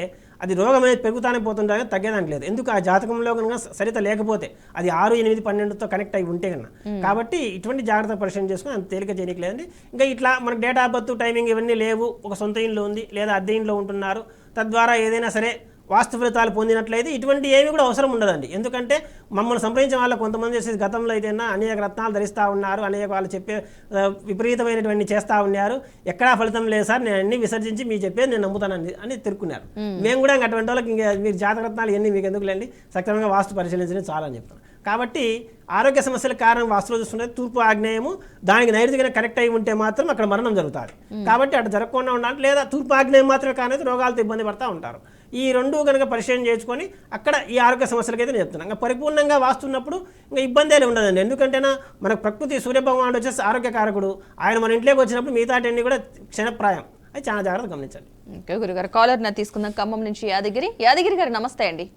అది రోగం అనేది పెరుగుతానే పోతుంటే తగ్గేదానికి లేదు. ఎందుకు ఆ జాతకంలో కనుక సరిత లేకపోతే అది 6, 8, 12తో కనెక్ట్ అయి ఉంటే కన్నా. కాబట్టి ఇటువంటి జాగ్రత్త పరిశీలన చేసుకుని అంత తేలిక చేయడానికి లేదండి. ఇంకా ఇట్లా మనకు డేట్ ఆఫ్ బర్త్ టైమింగ్ ఇవన్నీ లేవు, ఒక సొంత ఇంట్లో ఉంది లేదా అద్దె ఇంట్లో ఉంటున్నారు, తద్వారా ఏదైనా సరే వాస్తు ఫలితాలు పొందినట్లయితే ఇటువంటి ఏమి కూడా అవసరం ఉండదండి. ఎందుకంటే మమ్మల్ని సంప్రదించిన వాళ్ళు కొంతమంది చేసేది గతంలో అయితేనా అనేక రత్నాలు ధరిస్తూ ఉన్నారు, అనేక వాళ్ళు చెప్పే విపరీతమైనటువంటి చేస్తూ ఉన్నారు, ఎక్కడా ఫలితం లేదు సార్, నేను అన్ని విసర్జించి మీరు చెప్పేది నేను నమ్ముతానండి అని తిరుక్కున్నారు. మేము కూడా అటువంటి వాళ్ళకి ఇంకా మీరు జాతకరత్నాలు ఇవన్నీ మీకు ఎందుకు లేండి, సక్రమంగా వాస్తు పరిశీలించడం చాలా అని చెప్తాను. కాబట్టి ఆరోగ్య సమస్యలకు కారణం వాస్తులో చూసుకుంటే తూర్పు ఆగ్నేయము, దానికి నైరుతిగా కనెక్ట్ అయి ఉంటే మాత్రం అక్కడ మరణం జరుగుతుంది. కాబట్టి అటు జరగకుండా ఉండాలి. లేదా తూర్పు ఆగ్నేయం మాత్రమే కానీ రోగాలతో ఇబ్బంది పడుతూ ఉంటారు. ఈ రెండు కనుక పరిశీలన చేసుకొని అక్కడ ఈ ఆరోగ్య సమస్యలకైతే నేను చెప్తున్నాను. ఇంకా పరిపూర్ణంగా వాస్తున్నప్పుడు ఇంకా ఇబ్బంది ఉండదండి. ఎందుకంటేనా మనకు ప్రకృతి సూర్యభగవానుడు వచ్చేసి ఆరోగ్యకారకుడు, ఆయన మన ఇంట్లోకి వచ్చినప్పుడు మిగతాటన్నీ కూడా క్షణప్రాయం. అది చాలా జాగ్రత్తగా గమనించండి. ఓకే గురుగారు, కాలర్ తీసుకుందాం ఖమ్మం నుంచి యాదగిరి గారు నమస్తే అండి.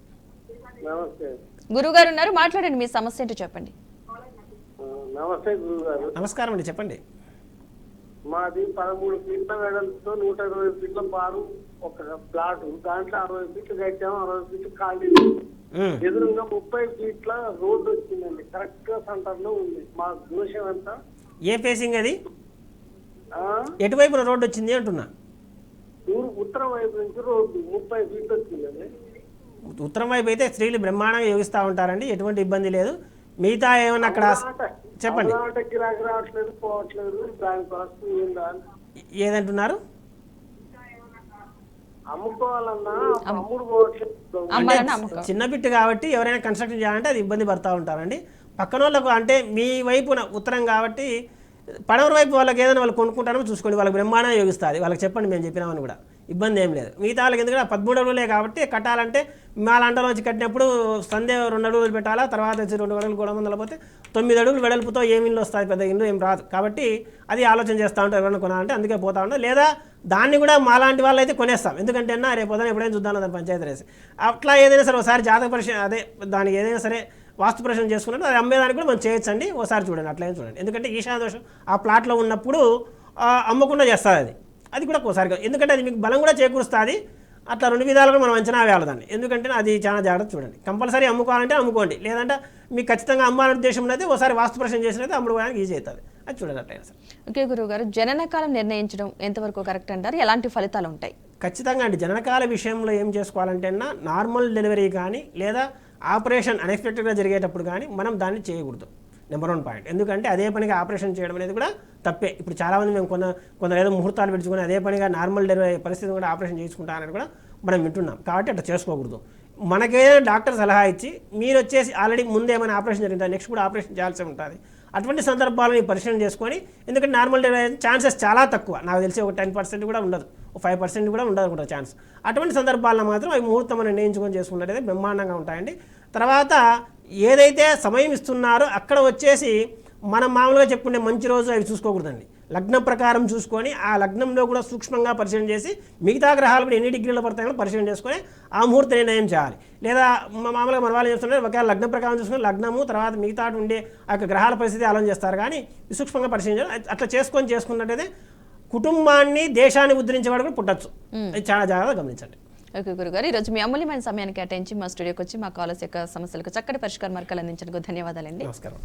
గురుగారు ఉన్నారు, మాట్లాడండి, మీ సమస్య ఏంటో చెప్పండి. నమస్తే గురుగారు. నమస్కారం అండి, చెప్పండి. మాది 13 ఫీట్ల వెడల్పుతో 120 ఫీట్ల బారు ఒక ప్లాట్, దాంట్లో 60 ఫీట్లు కట్టాము, 60 ఫీట్లు ఖాళీ. ఎదురుగా 30 ఫీట్ల రోడ్డు వచ్చిందండి, కరెక్ట్ గా సెంటర్ లో ఉంది. మా దోషం ఎంత? ఏ ఫేసింగ్ అది? ఎటువైపున రోడ్డు వచ్చింది అంటున్నా? ఉత్తరం వైపు నుంచి రోడ్డు 30 ఫీట్లు వచ్చిందండి. ఉత్తరం వైపు అయితే స్త్రీలు బ్రహ్మాండంగా యోగిస్తూ ఉంటారండి, ఎటువంటి ఇబ్బంది లేదు. మిగతా ఏమన్నా అక్కడ చెప్పండి. రావట్లేదు, పోవట్లేదు, ఏదంటున్నారు? అమ్ముకోవాలన్నా అమ్ముడు పోవట్లేదు. చిన్న బిట్టు కాబట్టి ఎవరైనా కన్స్ట్రక్షన్ చేయాలంటే అది ఇబ్బంది పడుతూ ఉంటారండి. పక్కన వాళ్ళకు అంటే మీ వైపున ఉత్తరం కాబట్టి పడమర వైపు వాళ్ళకి ఏదైనా వాళ్ళు కొనుక్కుంటారో చూసుకోండి, వాళ్ళకి బ్రహ్మాండంగా యోగిస్తుంది. వాళ్ళకి చెప్పండి మేము చెప్పినామని కూడా. ఇబ్బంది ఏం లేదు. మిగతా వాళ్ళకి ఎందుకంటే 13 అడుగులే కాబట్టి కట్టాలంటే మాలాంటలోంచి కట్టినప్పుడు సందే 2 అడుగులు పెట్టాలా, తర్వాత వచ్చి 2 అడుగులు కూడా ముందర పోతే 9 అడుగులు వెడల్పుతో ఏమి ఇల్లు వస్తాయి, పెద్ద ఇల్లు ఏం రాదు. కాబట్టి అది ఆలోచన చేస్తూ ఉంటారు ఎవరైనా కొనాలంటే, అందుకే పోతా ఉంటారు. లేదా దాన్ని కూడా మాలాంటి వాళ్ళు అయితే కొనేస్తాం, ఎందుకంటే రేపు పొద్దున ఎప్పుడైనా చూద్దాం దాని పంచాయతీ రేసి. అట్లా ఏదైనా సరే ఒకసారి జాతక పరిశీలన అదే దానికి ఏదైనా సరే వాస్తు పరిశీలన చేసుకున్నట్టు అది అమ్మేదానికి కూడా మనం చేయొచ్చండి. ఒకసారి చూడండి, అట్లయినా చూడండి. ఎందుకంటే ఈశాన్య దోషం ఆ ప్లాట్లో ఉన్నప్పుడు అమ్మకుండా చేస్తుంది అది కూడా ఒకసారిగా, ఎందుకంటే అది మీకు బలం కూడా చేకూరుస్తుంది. అట్లా 2 విధాలుగా మనం అంచనా వేయాలి దాన్ని. ఎందుకంటే అది చాలా జాగ్రత్త చూడండి. కంపల్సరీ అమ్ముకోవాలంటే అమ్ముకోండి, లేదంటే మీకు ఖచ్చితంగా అమ్మాలనే ఉద్దేశం అయితే ఒకసారి వాస్తు పరిశీలన చేసినట్టు అమ్ముకోవడానికి ఈజీ అవుతుంది. అది చూడండి అట్లయినా సరే. ఓకే గురువుగారు, జననకాలం నిర్ణయించడం ఎంతవరకు కరెక్ట్ అంటారు? ఎలాంటి ఫలితాలు ఉంటాయి? ఖచ్చితంగా అండి. జననకాల విషయంలో ఏం చేసుకోవాలంటే నార్మల్ డెలివరీ కానీ లేదా ఆపరేషన్ అన్ఎక్స్పెక్టెడ్గా జరిగేటప్పుడు కానీ మనం దాన్ని చేయకూడదు. Number 1 point. ఎందుకంటే అదే పనిగా ఆపరేషన్ చేయడం అనేది కూడా తప్పే. ఇప్పుడు చాలామంది మేము కొందరు ఏదో ముహూర్తాలు పెట్టుకుని అదే పనిగా నార్మల్ డెలివరీ పరిస్థితి కూడా ఆపరేషన్ చేసుకుంటారని కూడా మనం వింటున్నాం. కాబట్టి అట్లా చేసుకోకూడదు. మనకేదైనా డాక్టర్ సలహా ఇచ్చి మీరు వచ్చేసి ఆల్రెడీ ముందు ఏమైనా ఆపరేషన్ జరిగింది, నెక్స్ట్ కూడా ఆపరేషన్ చేయాల్సి ఉంటుంది. అటువంటి సందర్భాలను పరిశీలన చేసుకొని, ఎందుకంటే నార్మల్ డెలివరీ ఛాన్సెస్ చాలా తక్కువ, నాకు తెలిసి ఒక 10% కూడా ఉండదు, 5% కూడా ఉండదు అనుకుంటా ఛాన్స్. అటువంటి సందర్భాల్లో మాత్రం అవి ముహూర్తం నిర్ణయించుకొని చేసుకున్నట్టయితే బ్రహ్మాండంగా ఉంటాయండి. తర్వాత ఏదైతే సమయం ఇస్తున్నారో అక్కడ వచ్చేసి మనం మామూలుగా చెప్పుకునే మంచి రోజు అవి చూసుకోకూడదండి. లగ్నం ప్రకారం చూసుకొని ఆ లగ్నంలో కూడా సూక్ష్మంగా పరిశీలన చేసి మిగతా గ్రహాలు కూడా ఎన్ని డిగ్రీలు పడతాయో పరిశీలన చేసుకొని ఆ ముహూర్త నిర్ణయం చేయాలి. లేదా మామూలుగా మన వాళ్ళు చేస్తున్నారు ఒకవేళ లగ్నం ప్రకారం చూసుకొని లగ్నము తర్వాత మిగతా ఉండే ఆ యొక్క గ్రహాల పరిస్థితి ఆలోచన చేస్తారు, కానీ సూక్ష్మంగా పరిశీలన అట్లా చేసుకున్నట్టయితే కుటుంబాన్ని దేశాన్ని ఉద్ధరించేవాడు కూడా పుట్టచ్చు. అది చాలా జాగ్రత్తగా గమనించండి. ఓకే గురుగారు, ఈరోజు మీ అమూల్యమైన సమయాన్ని కేటాయించి మా స్టూడియోకి వచ్చి మా కాలర్స్ యొక్క సమస్యలకు చక్కటి పరిష్కార మార్గాలు అందించడానికి ధన్యవాదాలండి. నమస్కారం.